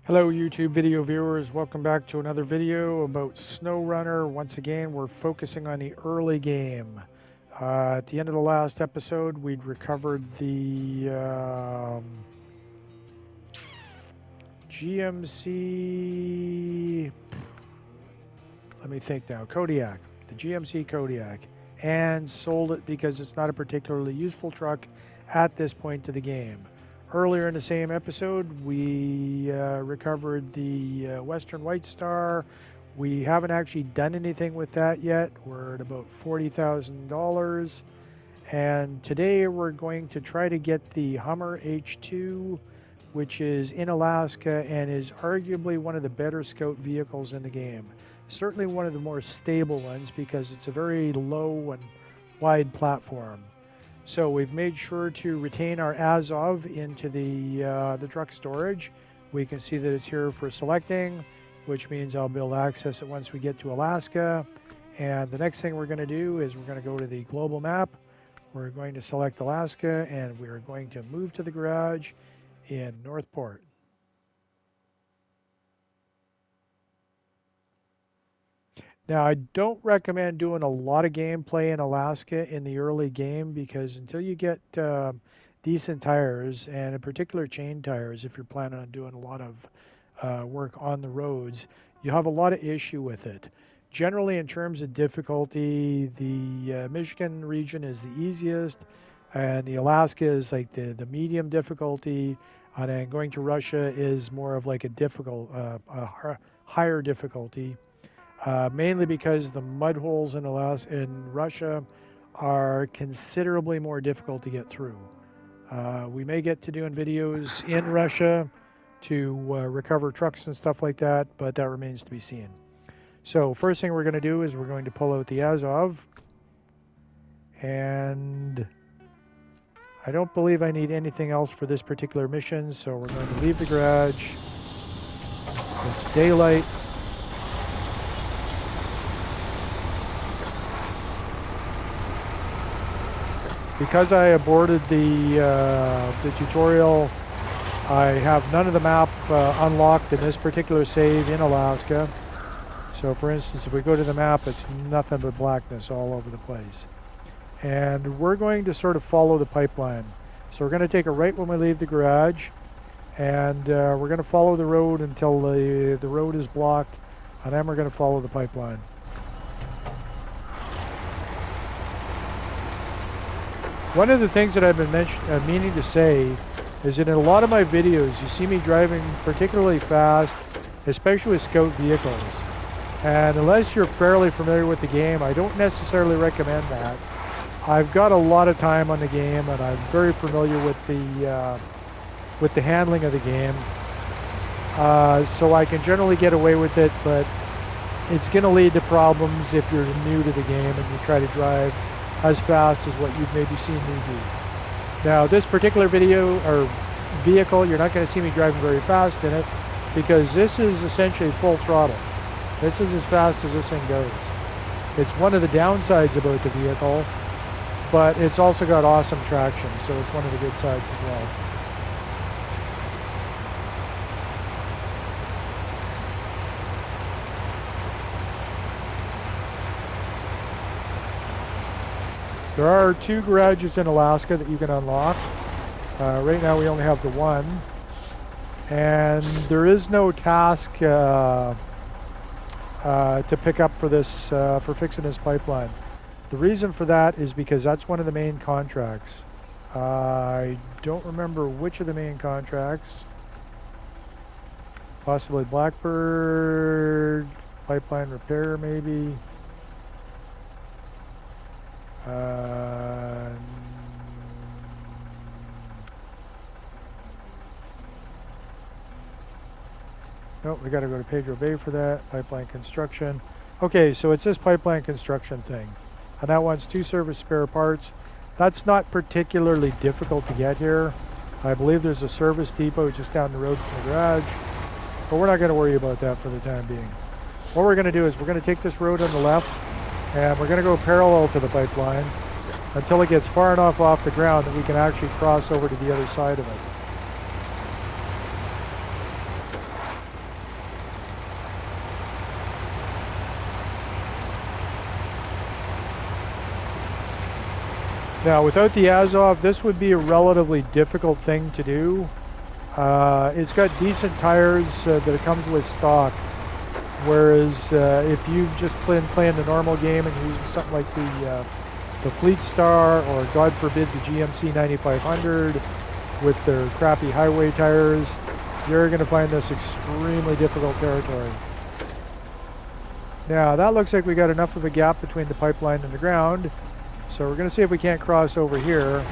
Hello YouTube video viewers, welcome back to another video about SnowRunner. Once again, we're focusing on the early game. At the end of the last episode, we'd recovered the GMC, let me think now, Kodiak, the GMC Kodiak, and sold it because it's not a particularly useful truck at this point of the game. Earlier in the same episode, we recovered the Western White Star. We haven't actually done anything with that yet. We're at about $40,000. And today we're going to try to get the Hummer H2, which is in Alaska and is arguably one of the better scout vehicles in the game. Certainly one of the more stable ones because it's a very low and wide platform. So we've made sure to retain our Azov into the truck storage. We can see that it's here for selecting, which means I'll be able to access it once we get to Alaska. And the next thing we're going to do is we're going to go to the global map. We're going to select Alaska, and we're going to move to the garage in Northport. Now, I don't recommend doing a lot of gameplay in Alaska in the early game because until you get decent tires, and in particular chain tires, if you're planning on doing a lot of work on the roads, you have a lot of issue with it. Generally, in terms of difficulty, the Michigan region is the easiest, and the Alaska is like the medium difficulty, and then going to Russia is more of like a difficult, higher difficulty. Mainly because the mud holes in Russia are considerably more difficult to get through. We may get to doing videos in Russia to recover trucks and stuff like that, but that remains to be seen. So first thing we're going to do is we're going to pull out the Azov, and I don't believe I need anything else for this particular mission, so we're going to leave the garage. It's daylight. Because I aborted the tutorial, I have none of the map unlocked in this particular save in Alaska. So for instance, if we go to the map, it's nothing but blackness all over the place. And we're going to sort of follow the pipeline. So we're going to take a right when we leave the garage, and we're going to follow the road until the road is blocked, and then we're going to follow the pipeline. One of the things that I've been meaning to say is that in a lot of my videos, you see me driving particularly fast, especially with scout vehicles. And unless you're fairly familiar with the game, I don't necessarily recommend that. I've got a lot of time on the game, and I'm very familiar with the handling of the game. So I can generally get away with it, but it's going to lead to problems if you're new to the game and you try to drive as fast as what you've maybe seen me do. Now, this particular video or vehicle, you're not going to see me driving very fast in it because this is essentially full throttle. This is as fast as this thing goes. It's one of the downsides about the vehicle, but it's also got awesome traction, so it's one of the good sides as well. There are 2 garages in Alaska that you can unlock. Right now we only have the one. And there is no task to pick up for this, for fixing this pipeline. The reason for that is because that's one of the main contracts. I don't remember which of the main contracts. Possibly Blackbird, pipeline repair maybe. Nope, we got to go to Pedro Bay for that. Pipeline construction. Okay, so it's this pipeline construction thing. And that wants 2 service spare parts. That's not particularly difficult to get here. I believe there's a service depot just down the road from the garage. But we're not going to worry about that for the time being. What we're going to do is we're going to take this road on the left, and we're going to go parallel to the pipeline until it gets far enough off the ground that we can actually cross over to the other side of it. Now, without the Azov, this would be a relatively difficult thing to do. It's got decent tires that it comes with stock, whereas if you've just been playing the normal game and using something like the Fleet Star, or God forbid the GMC 9500 with their crappy highway tires, you're going to find this extremely difficult territory. Now, that looks like we got enough of a gap between the pipeline and the ground, so we're going to see if we can't cross over here,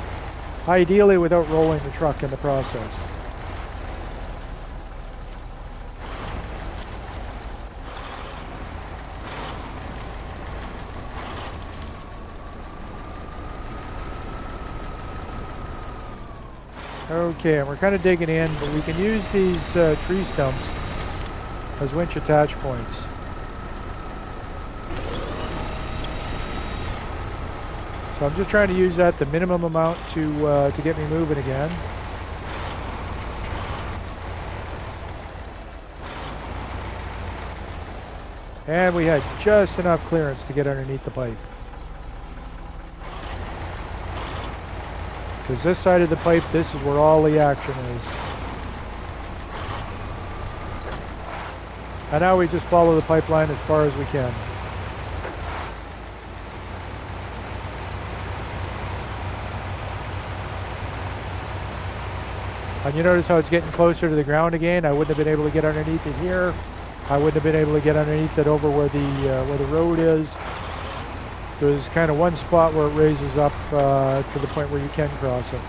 ideally without rolling the truck in the process. Okay, and we're kind of digging in, but we can use these tree stumps as winch attach points. So I'm just trying to use that the minimum amount to get me moving again. And we had just enough clearance to get underneath the pipe. Because this side of the pipe, this is where all the action is. And now we just follow the pipeline as far as we can. And you notice how it's getting closer to the ground again. I wouldn't have been able to get underneath it here. I wouldn't have been able to get underneath it over where the road is. There's kind of one spot where it raises up to the point where you can cross it.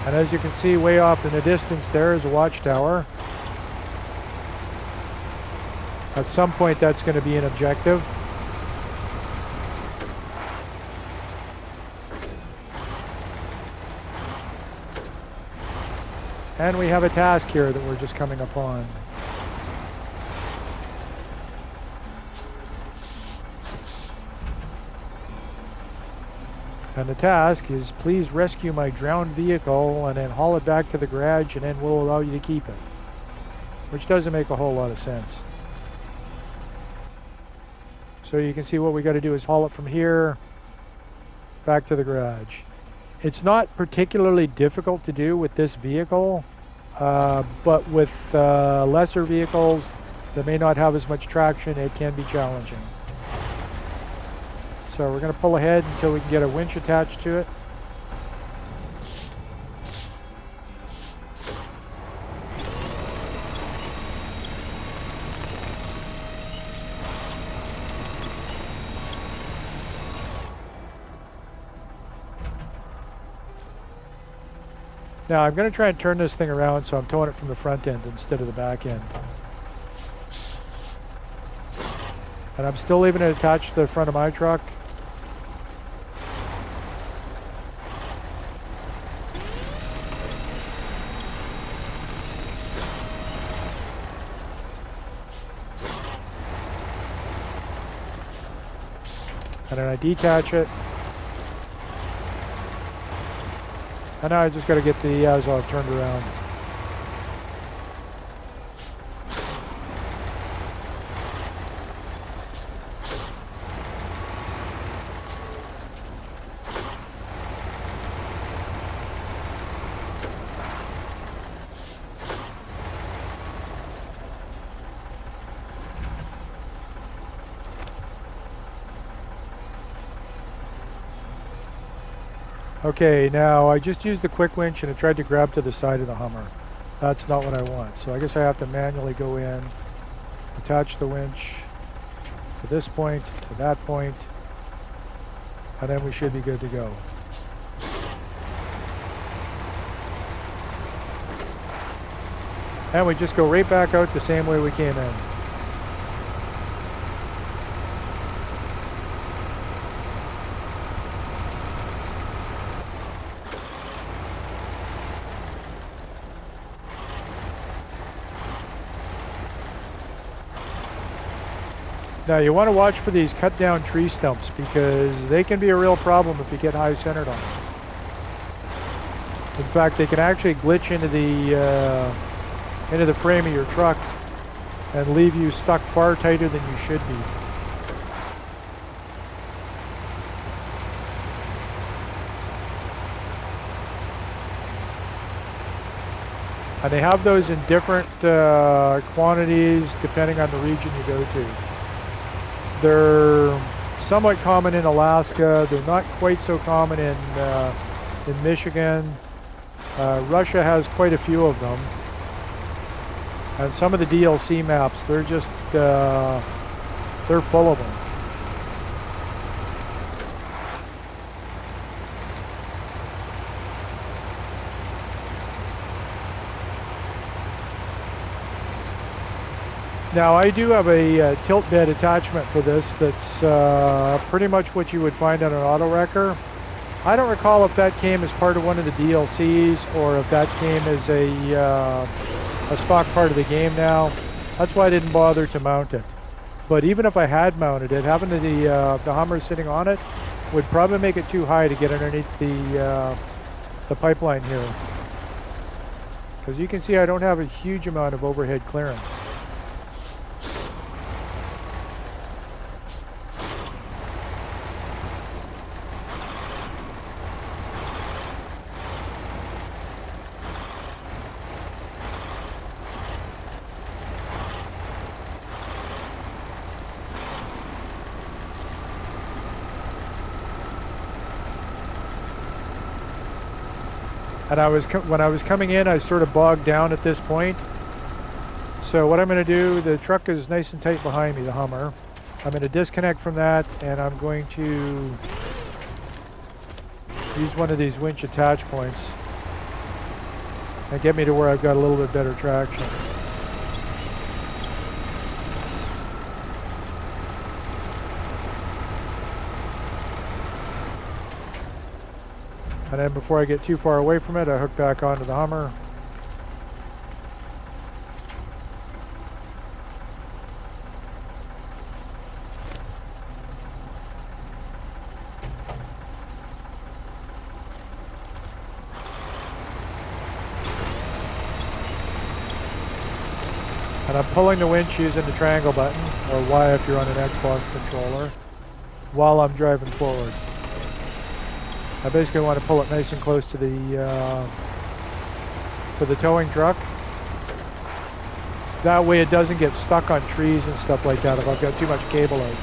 And as you can see, way off in the distance there is a watchtower. At some point that's going to be an objective. And we have a task here that we're just coming upon. And the task is, please rescue my drowned vehicle and then haul it back to the garage, and then we'll allow you to keep it. Which doesn't make a whole lot of sense. So you can see what we got to do is haul it from here back to the garage. It's not particularly difficult to do with this vehicle, but with lesser vehicles that may not have as much traction, it can be challenging. So we're going to pull ahead until we can get a winch attached to it. Now I'm going to try and turn this thing around, so I'm towing it from the front end instead of the back end. And I'm still leaving it attached to the front of my truck. And then I detach it. And now I just got to get the Azov turned around. Okay, now I just used the quick winch and it tried to grab to the side of the Hummer. That's not what I want. So I guess I have to manually go in, attach the winch to this point, to that point, and then we should be good to go. And we just go right back out the same way we came in. Now you want to watch for these cut down tree stumps because they can be a real problem if you get high centered on them. In fact, they can actually glitch into the frame of your truck and leave you stuck far tighter than you should be. And they have those in different quantities depending on the region you go to. They're somewhat common in Alaska. They're not quite so common in Michigan. Russia has quite a few of them. And some of the DLC maps, they're just, they're full of them. Now I do have a tilt bed attachment for this that's pretty much what you would find on an auto wrecker. I don't recall if that came as part of one of the DLCs or if that came as a stock part of the game now. That's why I didn't bother to mount it. But even if I had mounted it, having the Hummer sitting on it would probably make it too high to get underneath the pipeline here. Because you can see I don't have a huge amount of overhead clearance. And when I was coming in, I sort of bogged down at this point. So what I'm going to do, the truck is nice and tight behind me, the Hummer. I'm going to disconnect from that, and I'm going to use one of these winch attach points and get me to where I've got a little bit better traction. And then before I get too far away from it, I hook back onto the Hummer. And I'm pulling the winch using the triangle button, or Y if you're on an Xbox controller, while I'm driving forward. I basically want to pull it nice and close to the towing truck. That way it doesn't get stuck on trees and stuff like that if I've got too much cable out.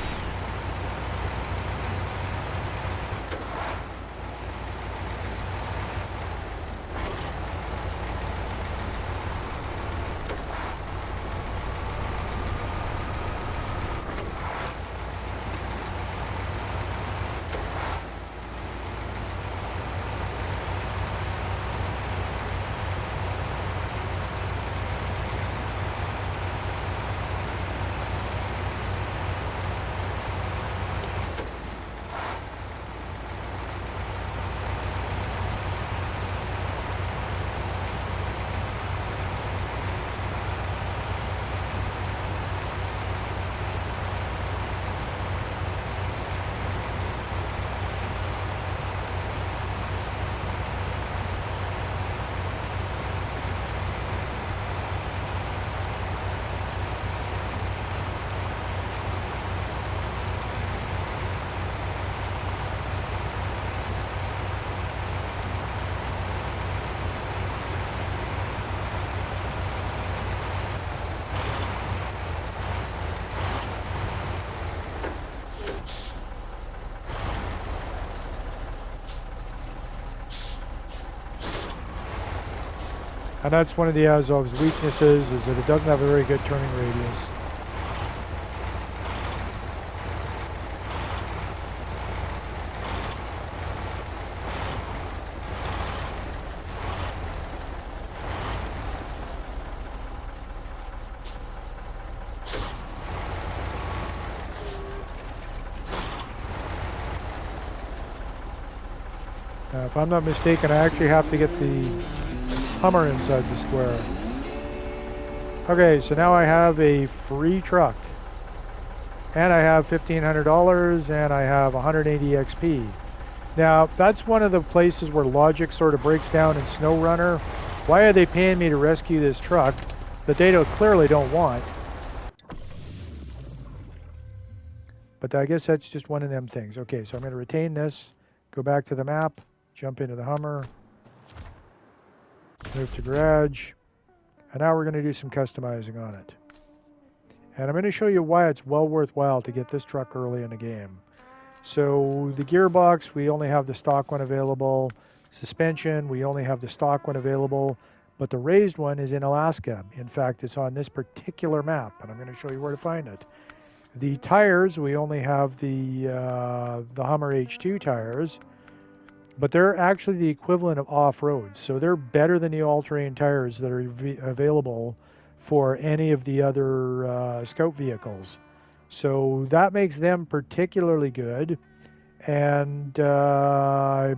And that's one of the Azov's weaknesses, is that it doesn't have a very good turning radius. Now, if I'm not mistaken, I actually have to get the Hummer inside the square. Okay, so now I have a free truck. and I have $1,500, and I have 180 XP. Now, that's one of the places where logic sort of breaks down in SnowRunner. Why are they paying me to rescue this truck that they clearly don't want? But I guess that's just one of them things. Okay, so I'm going to retain this, go back to the map, jump into the Hummer, move to garage, and now we're going to do some customizing on it. And I'm going to show you why it's well worthwhile to get this truck early in the game. So the gearbox, we only have the stock one available. Suspension, we only have the stock one available. But the raised one is in Alaska. In fact, it's on this particular map, and I'm going to show you where to find it. The tires, we only have the Hummer H2 tires, but they're actually the equivalent of off-road. So they're better than the all-terrain tires that are available for any of the other Scout vehicles. So that makes them particularly good. And I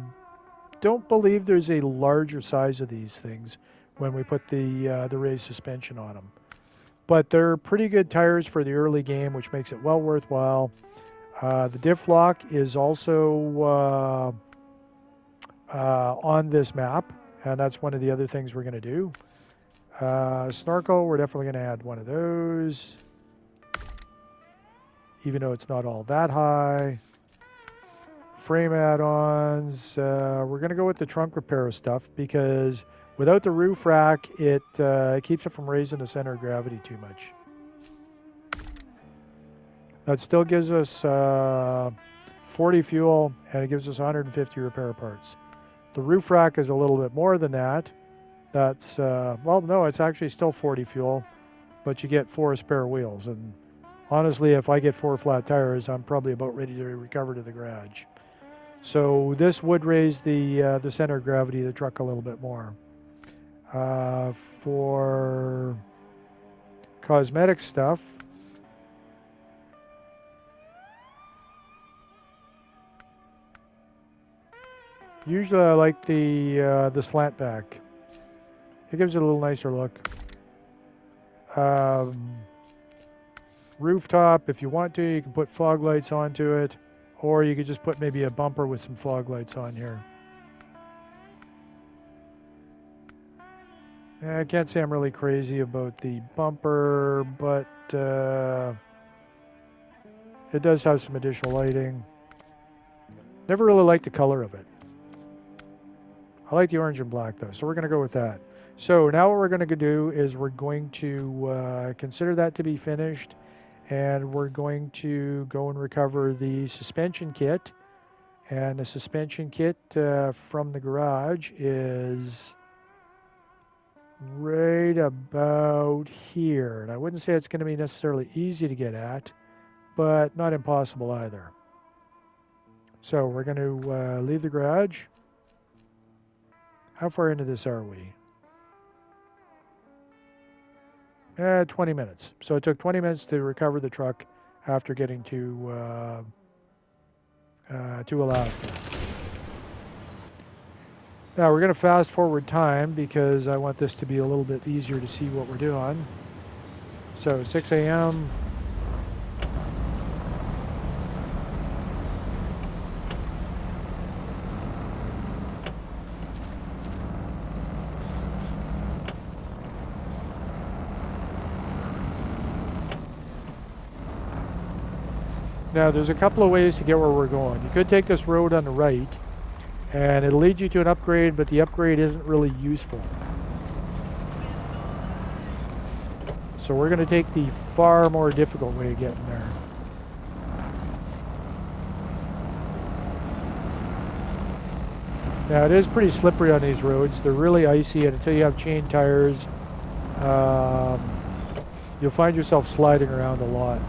don't believe there's a larger size of these things when we put the raised suspension on them. But they're pretty good tires for the early game, which makes it well worthwhile. The diff lock is also on this map, and that's one of the other things we're going to do. Snorkel, we're definitely going to add one of those, even though it's not all that high. Frame add-ons, we're going to go with the trunk repair stuff because without the roof rack, it keeps it from raising the center of gravity too much. That still gives us 40 fuel, and it gives us 150 repair parts. The roof rack is a little bit more than that. That's, well, no, it's actually still 40 fuel, but you get 4 spare wheels. And honestly, if I get 4 flat tires, I'm probably about ready to recover to the garage. So this would raise the center of gravity of the truck a little bit more. For cosmetic stuff, usually I like the slant back. It gives it a little nicer look. Rooftop, if you want to, you can put fog lights onto it, or you could just put maybe a bumper with some fog lights on here. I can't say I'm really crazy about the bumper, but it does have some additional lighting. Never really liked the color of it. I like the orange and black though, so we're going to go with that. So now what we're going to do is we're going to consider that to be finished, and we're going to go and recover the suspension kit. And the suspension kit from the garage is right about here. And I wouldn't say it's going to be necessarily easy to get at, but not impossible either. So we're going to leave the garage. How far into this are we? 20 minutes. So it took 20 minutes to recover the truck after getting to Alaska. Now we're going to fast forward time because I want this to be a little bit easier to see what we're doing. So 6 a.m. Now there's a couple of ways to get where we're going. You could take this road on the right and it'll lead you to an upgrade, but the upgrade isn't really useful. So we're going to take the far more difficult way of getting there. Now it is pretty slippery on these roads. They're really icy, and until you have chain tires, you'll find yourself sliding around a lot.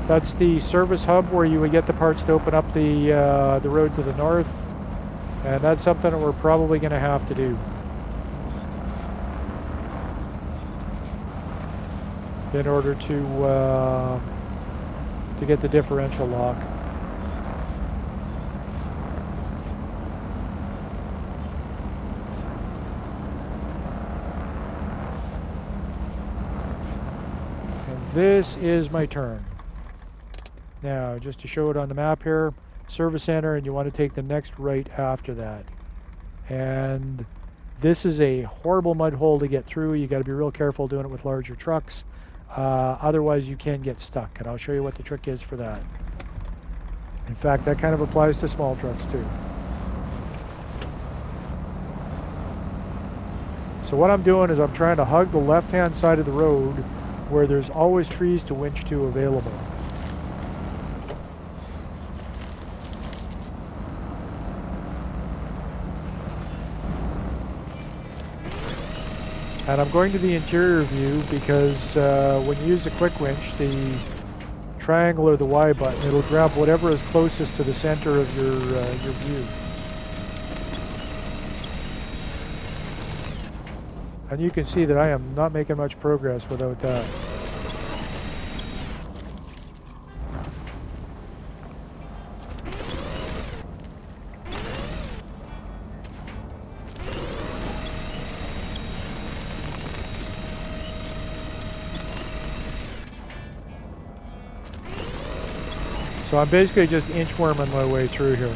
That's the service hub where you would get the parts to open up the road to the north, and that's something that we're probably going to have to do in order to get the differential lock. This is my turn. Now, just to show it on the map here, service center, and you want to take the next right after that. And this is a horrible mud hole to get through. You got to be real careful doing it with larger trucks. Otherwise, you can get stuck, and I'll show you what the trick is for that. In fact, that kind of applies to small trucks too. So what I'm doing is I'm trying to hug the left-hand side of the road where there's always trees to winch to available. And I'm going to the interior view because when you use the quick winch, the triangle or the Y button, it'll grab whatever is closest to the center of your view. And you can see that I am not making much progress without that. So I'm basically just inchworming my way through here.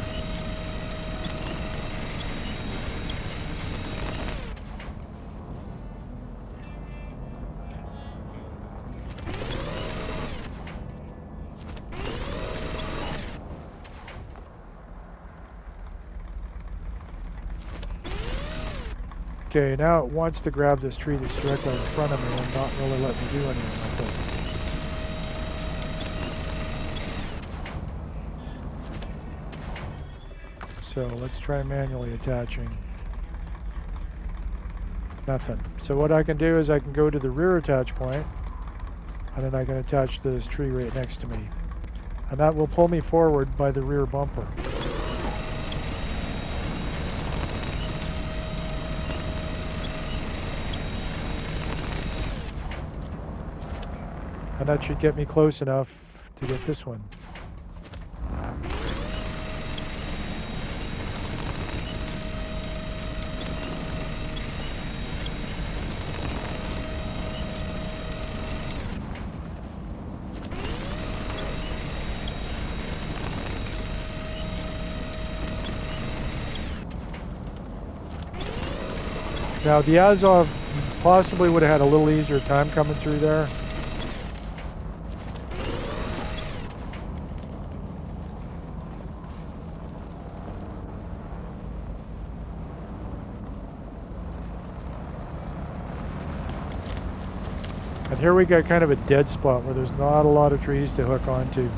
Okay, now it wants to grab this tree that's directly in front of me and not really let me do anything with it. So let's try manually attaching. Nothing. So what I can do is I can go to the rear attach point, and then I can attach this tree right next to me. And that will pull me forward by the rear bumper. And that should get me close enough to get this one. Now the Azov possibly would have had a little easier time coming through there. And here we got kind of a dead spot where there's not a lot of trees to hook onto.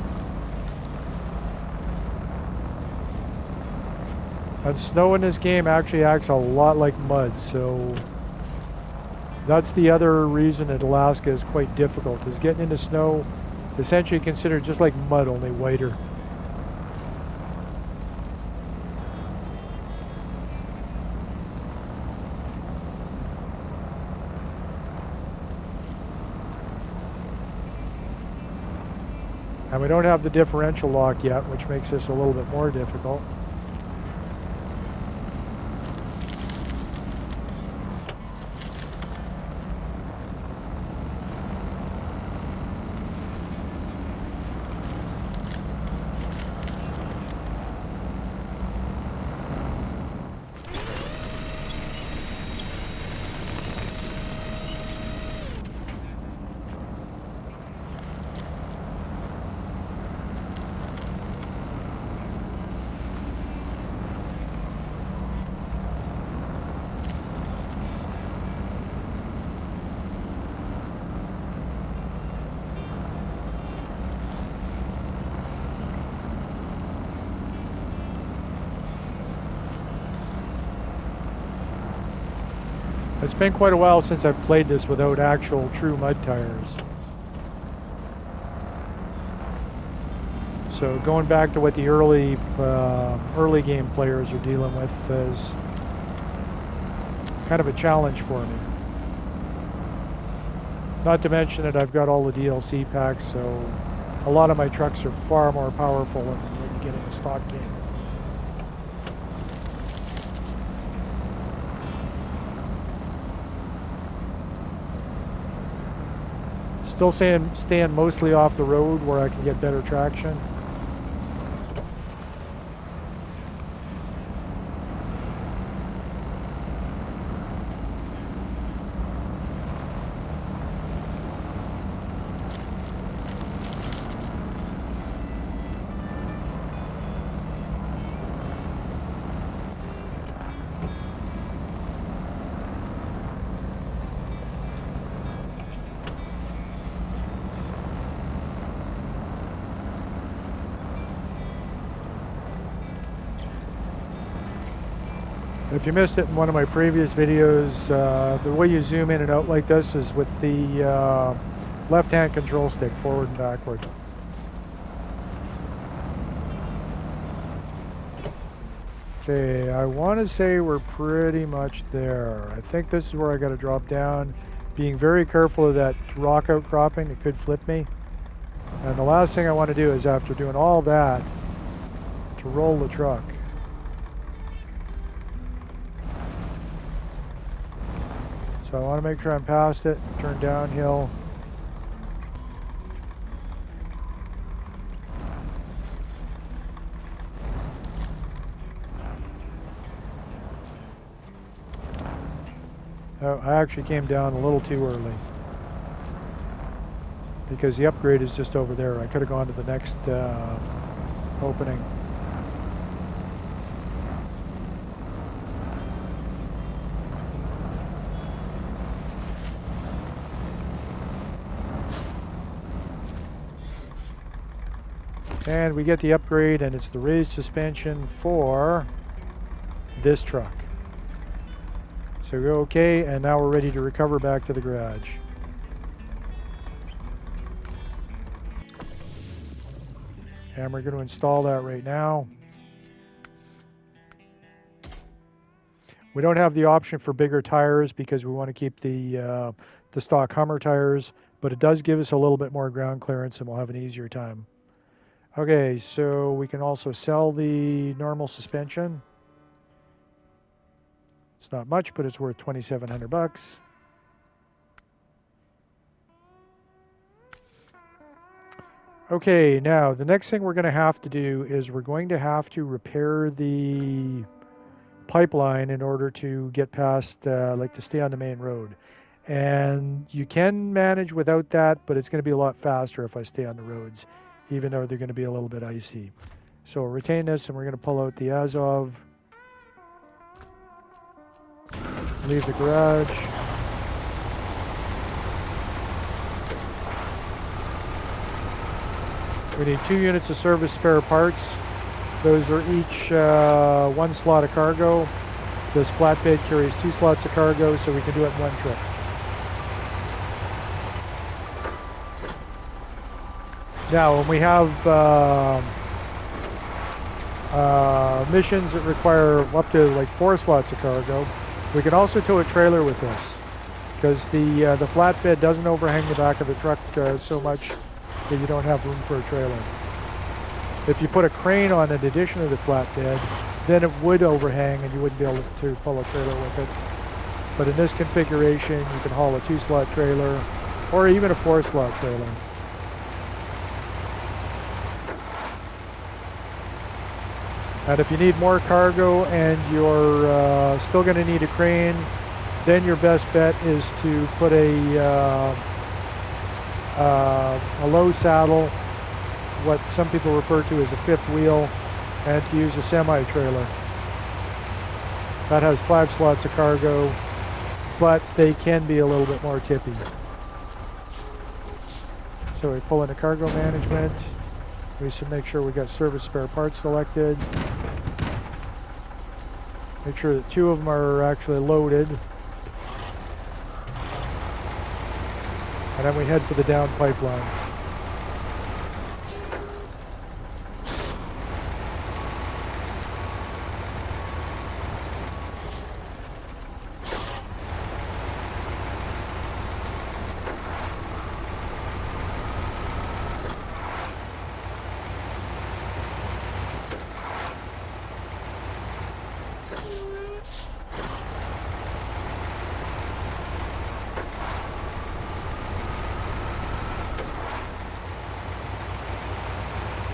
And snow in this game actually acts a lot like mud, so that's the other reason that Alaska is quite difficult, is getting into snow essentially considered just like mud, only whiter. And we don't have the differential lock yet, which makes this a little bit more difficult. It's been quite a while since I've played this without actual true mud tires. So going back to what the early game players are dealing with is kind of a challenge for me. Not to mention that I've got all the DLC packs, so a lot of my trucks are far more powerful than what you get in a stock game. Still staying mostly off the road where I can get better traction. If you missed it in one of my previous videos, the way you zoom in and out like this is with the left-hand control stick, forward and backward. Okay, I want to say we're pretty much there. I think this is where I got to drop down, being very careful of that rock outcropping that could flip me. And the last thing I want to do is, after doing all that, to roll the truck. So I want to make sure I'm past it, turn downhill. Oh, I actually came down a little too early because the upgrade is just over there. I could have gone to the next opening. And we get the upgrade, and it's the raised suspension for this truck. So we're okay, and now we're ready to recover back to the garage. And we're going to install that right now. We don't have the option for bigger tires because we want to keep the stock Hummer tires, but it does give us a little bit more ground clearance and we'll have an easier time. Okay, so we can also sell the normal suspension. It's not much, but it's worth 2,700 bucks. Okay, now the next thing we're going to have to do is we're going to have to repair the pipeline in order to get past, like to stay on the main road. And you can manage without that, but it's going to be a lot faster if I stay on the roads, even though they're going to be a little bit icy. So we'll retain this, and we're going to pull out the Azov. Leave the garage. We need 2 units of service spare parts. Those are each 1 slot of cargo. This flatbed carries 2 slots of cargo, so we can do it in one trip. Now, when we have missions that require up to like 4 slots of cargo, we can also tow a trailer with this, because the flatbed doesn't overhang the back of the truck so much that you don't have room for a trailer. If you put a crane on in addition to the flatbed, then it would overhang and you wouldn't be able to pull a trailer with it. But in this configuration, you can haul a 2-slot trailer or even a 4-slot trailer. And if you need more cargo and you're still going to need a crane, then your best bet is to put a low saddle, what some people refer to as a 5th wheel, and to use a semi-trailer. That has 5 slots of cargo, but they can be a little bit more tippy. So we pull into cargo management. We should make sure we got service spare parts selected. Make sure that 2 of them are actually loaded. And then we head for the down pipeline.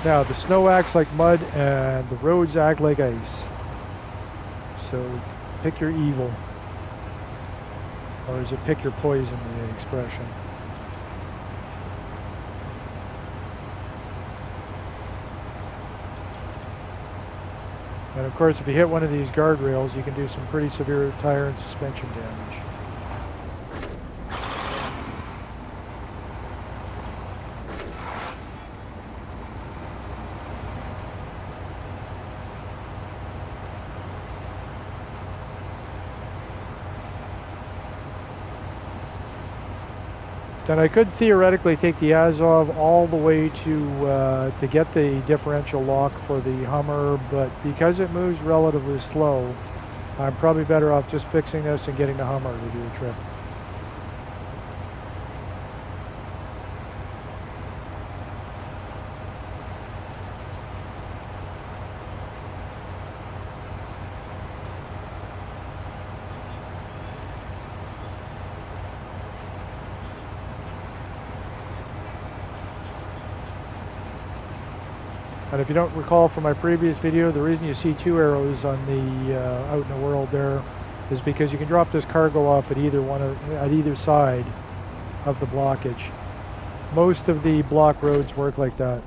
Now the snow acts like mud and the roads act like ice. So pick your evil. Or is it pick your poison, the expression? And of course, if you hit one of these guardrails, you can do some pretty severe tire and suspension damage. Then I could theoretically take the Azov all the way to get the differential lock for the Hummer, but because it moves relatively slow, I'm probably better off just fixing this and getting the Hummer to do the trick. And if you don't recall from my previous video, the reason you see two arrows on the out in the world there is because you can drop this cargo off at either side of the blockage. Most of the block roads work like that.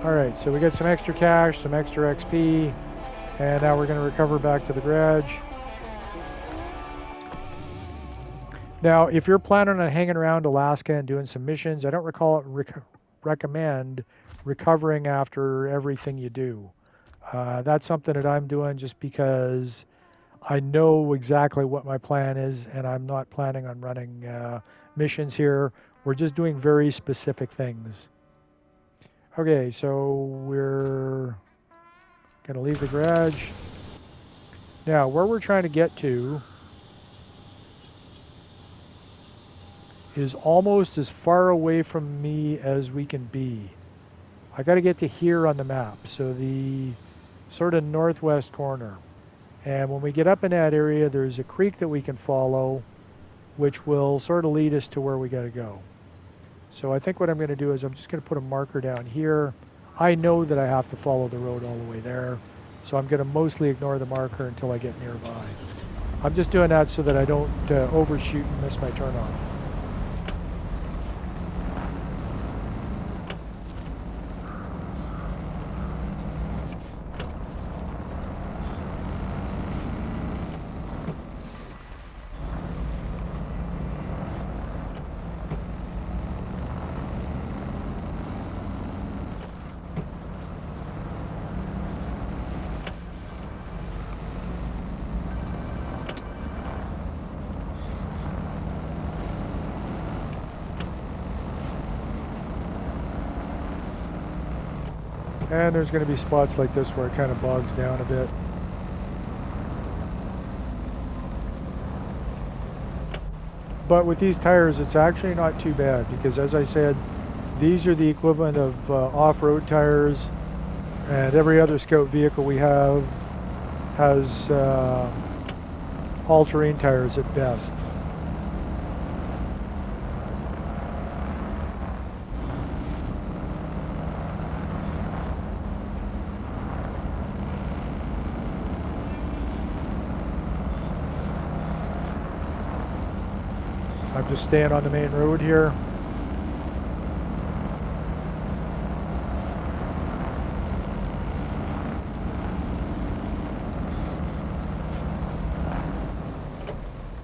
Alright, so we got some extra cash, some extra XP, and now we're going to recover back to the garage. Now, if you're planning on hanging around Alaska and doing some missions, I don't recommend recovering after everything you do. That's something that I'm doing just because I know exactly what my plan is, and I'm not planning on running missions here. We're just doing very specific things. Okay, so we're going to leave the garage. Now, where we're trying to get to is almost as far away from me as we can be. I got to get to here on the map, so the sort of northwest corner. And when we get up in that area, there's a creek that we can follow, which will sort of lead us to where we got to go. So I think what I'm going to do is I'm just going to put a marker down here. I know that I have to follow the road all the way there, so I'm going to mostly ignore the marker until I get nearby. I'm just doing that so that I don't overshoot and miss my turn-off. And there's going to be spots like this where it kind of bogs down a bit. But with these tires, it's actually not too bad because, as I said, these are the equivalent of off-road tires, and every other Scout vehicle we have has all-terrain tires at best. I'm just staying on the main road here.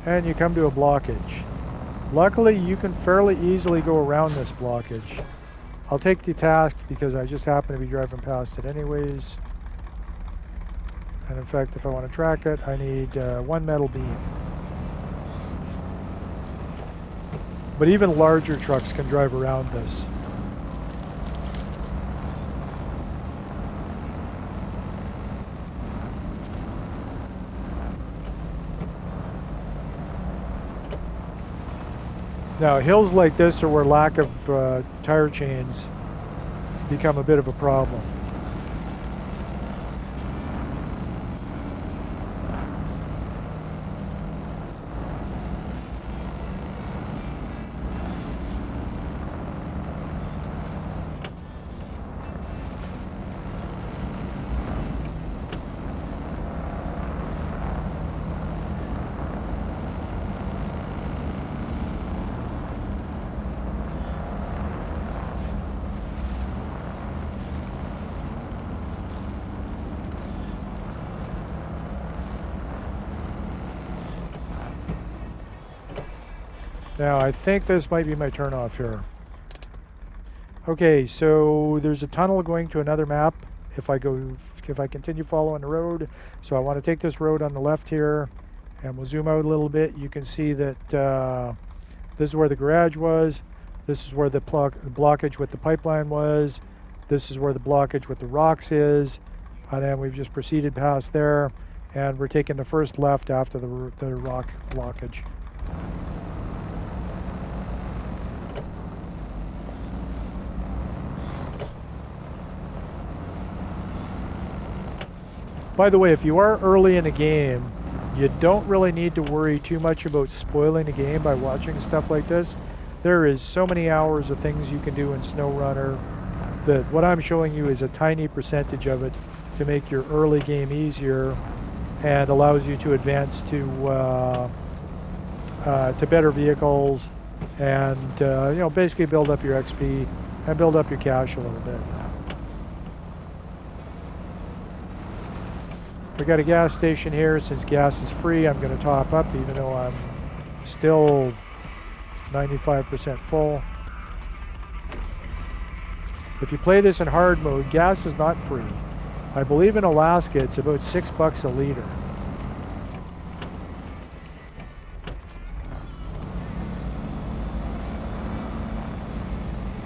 And you come to a blockage. Luckily, you can fairly easily go around this blockage. I'll take the task because I just happen to be driving past it anyways. And in fact, if I want to track it, I need one metal beam. But even larger trucks can drive around this. Now, hills like this are where lack of tire chains become a bit of a problem. Now, I think this might be my turnoff here. Okay, so there's a tunnel going to another map if I continue following the road. So I want to take this road on the left here, and we'll zoom out a little bit. You can see that this is where the garage was. This is where the blockage with the pipeline was. This is where the blockage with the rocks is. And then we've just proceeded past there, and we're taking the first left after the rock blockage. By the way, if you are early in a game, you don't really need to worry too much about spoiling the game by watching stuff like this. There is so many hours of things you can do in SnowRunner that what I'm showing you is a tiny percentage of it to make your early game easier and allows you to advance to better vehicles and you know, basically build up your XP and build up your cash a little bit. We got a gas station here. Since gas is free, I'm going to top up even though I'm still 95% full. If you play this in hard mode, gas is not free. I believe in Alaska it's about $6 a liter.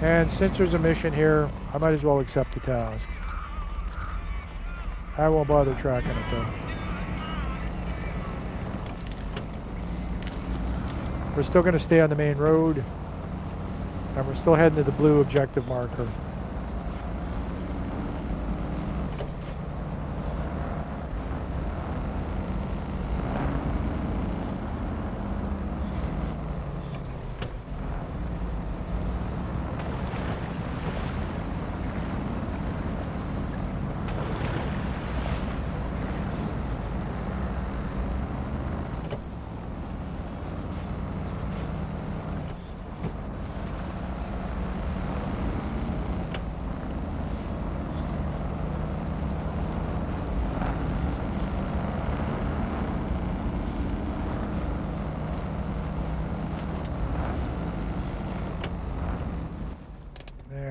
And since there's a mission here, I might as well accept the task. I won't bother tracking it though. We're still going to stay on the main road, and we're still heading to the blue objective marker.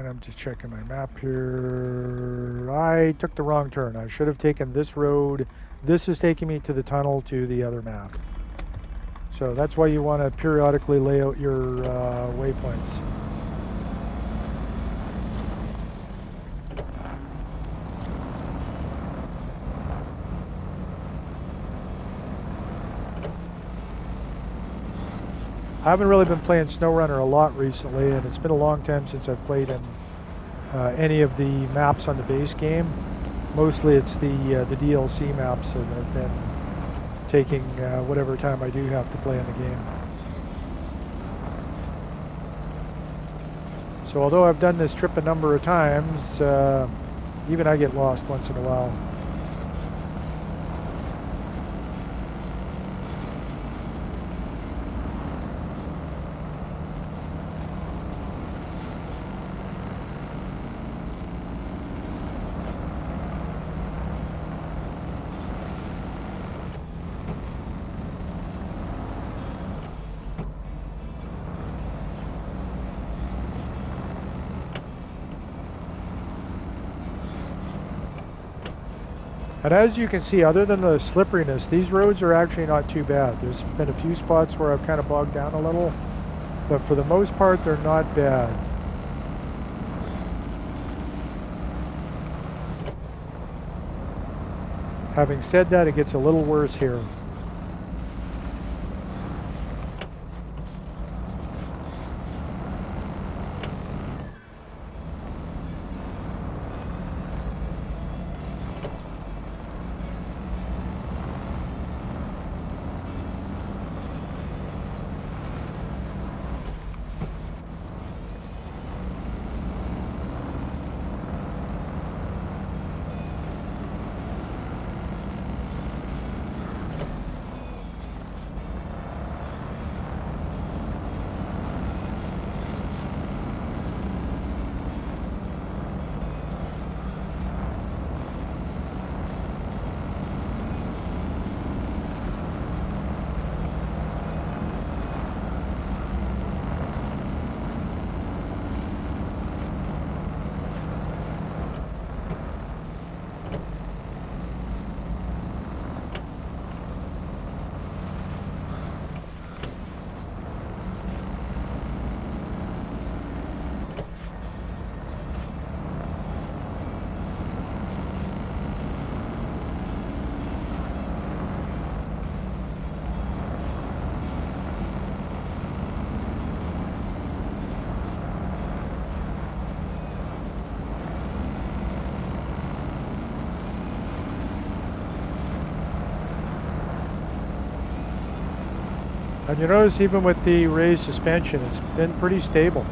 I'm just checking my map here. I took the wrong turn. I should have taken this road. This is taking me to the tunnel to the other map. So that's why you want to periodically lay out your waypoints. I haven't really been playing SnowRunner a lot recently, and it's been a long time since I've played in any of the maps on the base game. Mostly it's the DLC maps that I've been taking whatever time I do have to play in the game. So although I've done this trip a number of times, even I get lost once in a while. And as you can see, other than the slipperiness, these roads are actually not too bad. There's been a few spots where I've kind of bogged down a little, but for the most part, they're not bad. Having said that, it gets a little worse here. And you notice even with the raised suspension, it's been pretty stable.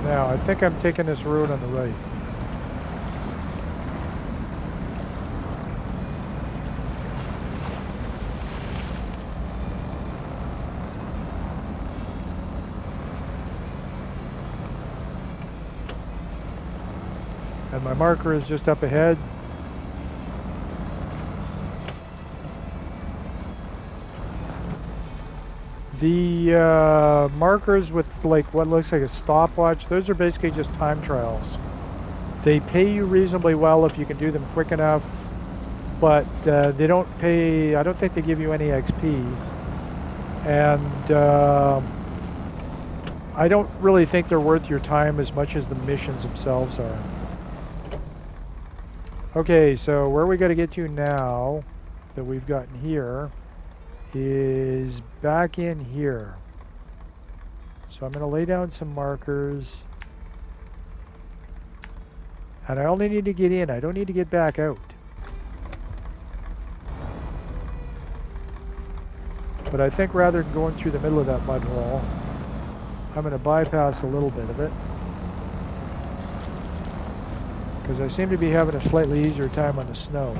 Now, I think I'm taking this road on the right. And my marker is just up ahead. The markers with like what looks like a stopwatch, those are basically just time trials. They pay you reasonably well if you can do them quick enough, but they don't pay, I don't think they give you any XP. And I don't really think they're worth your time as much as the missions themselves are. Okay, so where we got to get to now that we've gotten here is back in here. So I'm going to lay down some markers. And I only need to get in. I don't need to get back out. But I think rather than going through the middle of that mud hole, I'm going to bypass a little bit of it. Because I seem to be having a slightly easier time on the snow.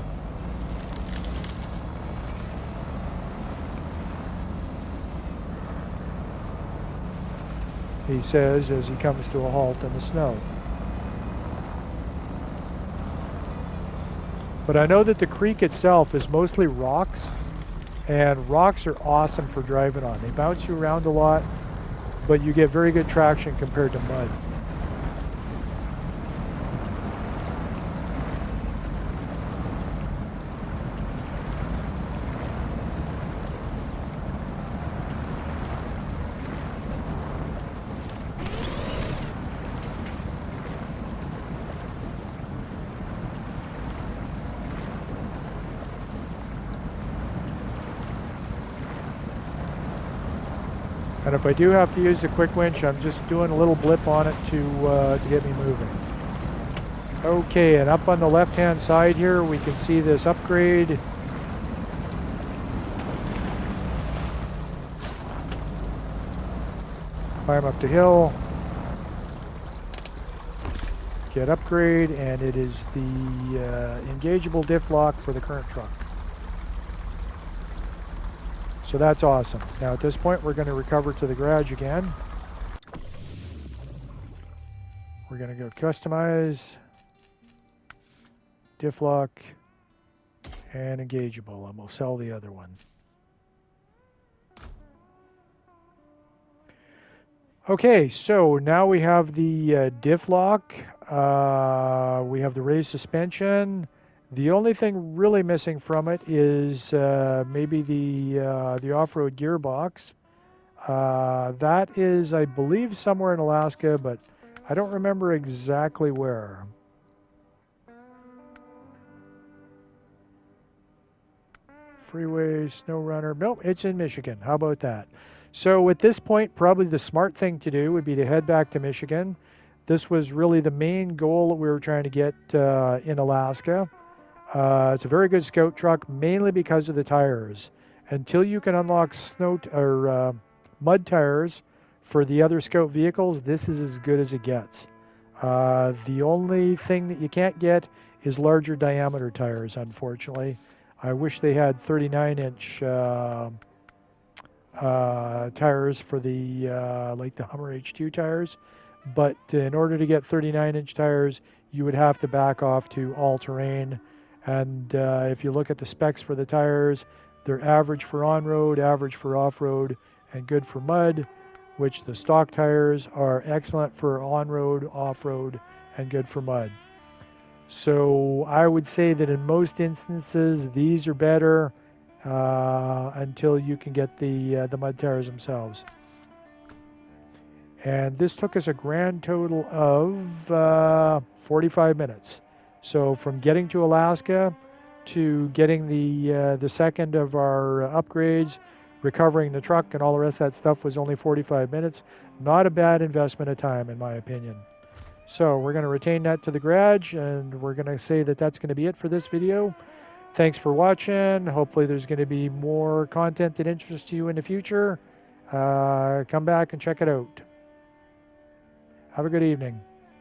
He says as he comes to a halt in the snow. But I know that the creek itself is mostly rocks, and rocks are awesome for driving on. They bounce you around a lot, but you get very good traction compared to mud. And if I do have to use the quick winch, I'm just doing a little blip on it to get me moving. Okay, and up on the left-hand side here, we can see this upgrade. Climb up the hill. Get upgrade, and it is the engageable diff lock for the current truck. So that's awesome. Now at this point, we're going to recover to the garage again. We're going to go customize, diff lock, and engageable, and we'll sell the other one. Okay, so now we have the diff lock. We have the raised suspension. The only thing really missing from it is maybe the off-road gearbox. That is, I believe, somewhere in Alaska, but I don't remember exactly where. Freeway, SnowRunner. Nope, it's in Michigan. How about that? So at this point, probably the smart thing to do would be to head back to Michigan. This was really the main goal that we were trying to get in Alaska. It's a very good scout truck, mainly because of the tires. Until you can unlock mud tires for the other scout vehicles, this is as good as it gets. The only thing that you can't get is larger diameter tires, unfortunately. I wish they had 39-inch tires for the like the Hummer H2 tires, but in order to get 39-inch tires, you would have to back off to all-terrain. And if you look at the specs for the tires, they're average for on-road, average for off-road, and good for mud, which the stock tires are excellent for on-road, off-road, and good for mud. So I would say that in most instances, these are better until you can get the mud tires themselves. And this took us a grand total of 45 minutes. So from getting to Alaska to getting the second of our upgrades, recovering the truck and all the rest of that stuff was only 45 minutes. Not a bad investment of time, in my opinion. So we're going to retain that to the garage, and we're going to say that that's going to be it for this video. Thanks for watching. Hopefully there's going to be more content that interests you in the future. Come back and check it out. Have a good evening.